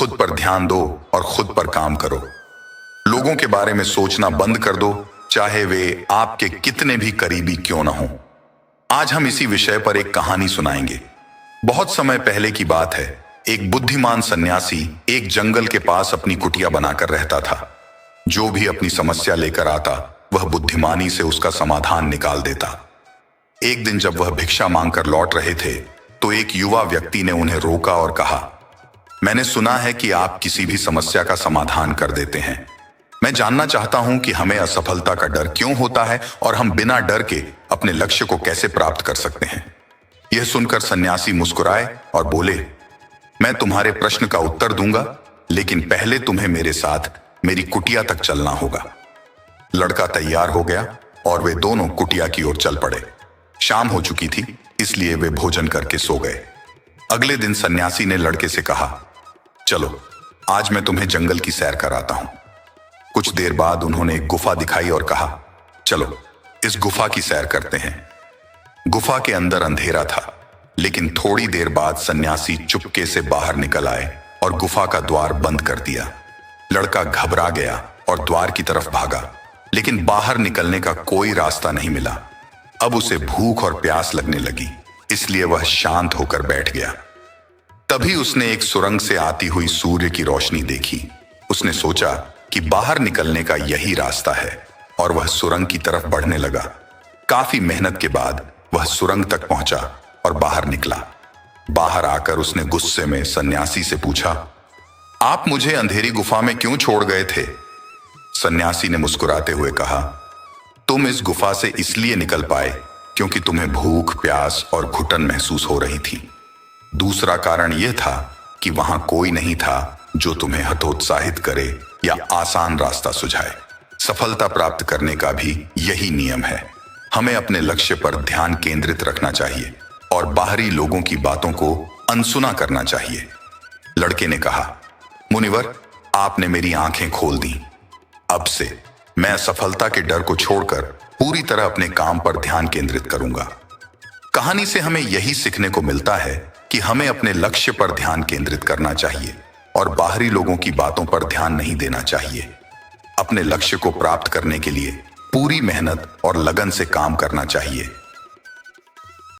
खुद पर ध्यान दो और खुद पर काम करो। लोगों के बारे में सोचना बंद कर दो, चाहे वे आपके कितने भी करीबी क्यों ना हो। आज हम इसी विषय पर एक कहानी सुनाएंगे। बहुत समय पहले की बात है। एक बुद्धिमान सन्यासी एक जंगल के पास अपनी कुटिया बनाकर रहता था। जो भी अपनी समस्या लेकर आता, वह बुद्धिमानी से उसका समाधान निकाल देता। एक दिन जब वह भिक्षा मांगकर लौट रहे थे, तो एक युवा व्यक्ति ने उन्हें रोका और कहा, मैंने सुना है कि आप किसी भी समस्या का समाधान कर देते हैं। मैं जानना चाहता हूं कि हमें असफलता का डर क्यों होता है और हम बिना डर के अपने लक्ष्य को कैसे प्राप्त कर सकते हैं। यह सुनकर सन्यासी मुस्कुराए और बोले, मैं तुम्हारे प्रश्न का उत्तर दूंगा, लेकिन पहले तुम्हें मेरे साथ मेरी कुटिया तक चलना होगा। लड़का तैयार हो गया और वे दोनों कुटिया की ओर चल पड़े। शाम हो चुकी थी, इसलिए वे भोजन करके सो गए। अगले दिन सन्यासी ने लड़के से कहा, चलो आज मैं तुम्हें जंगल की सैर कराता हूं। कुछ देर बाद उन्होंने एक गुफा दिखाई और कहा, चलो इस गुफा की सैर करते हैं। गुफा के अंदर अंधेरा था, लेकिन थोड़ी देर बाद सन्यासी चुपके से बाहर निकल आए और गुफा का द्वार बंद कर दिया। लड़का घबरा गया और द्वार की तरफ भागा, लेकिन बाहर निकलने का कोई रास्ता नहीं मिला। अब उसे भूख और प्यास लगने लगी, इसलिए वह शांत होकर बैठ गया। तभी उसने एक सुरंग से आती हुई सूर्य की रोशनी देखी। उसने सोचा कि बाहर निकलने का यही रास्ता है और वह सुरंग की तरफ बढ़ने लगा। काफी मेहनत के बाद वह सुरंग तक पहुंचा और बाहर निकला। बाहर आकर उसने गुस्से में सन्यासी से पूछा, आप मुझे अंधेरी गुफा में क्यों छोड़ गए थे? सन्यासी ने मुस्कुराते हुए कहा, तुम इस गुफा से इसलिए निकल पाए क्योंकि तुम्हें भूख, प्यास और घुटन महसूस हो रही थी। दूसरा कारण यह था कि वहां कोई नहीं था जो तुम्हें हतोत्साहित करे या आसान रास्ता सुझाए। सफलता प्राप्त करने का भी यही नियम है। हमें अपने लक्ष्य पर ध्यान केंद्रित रखना चाहिए और बाहरी लोगों की बातों को अनसुना करना चाहिए। लड़के ने कहा, मुनिवर, आपने मेरी आंखें खोल दी। अब से मैं असफलता के डर को छोड़कर पूरी तरह अपने काम पर ध्यान केंद्रित करूंगा। कहानी से हमें यही सीखने को मिलता है कि हमें अपने लक्ष्य पर ध्यान केंद्रित करना चाहिए और बाहरी लोगों की बातों पर ध्यान नहीं देना चाहिए। अपने लक्ष्य को प्राप्त करने के लिए पूरी मेहनत और लगन से काम करना चाहिए।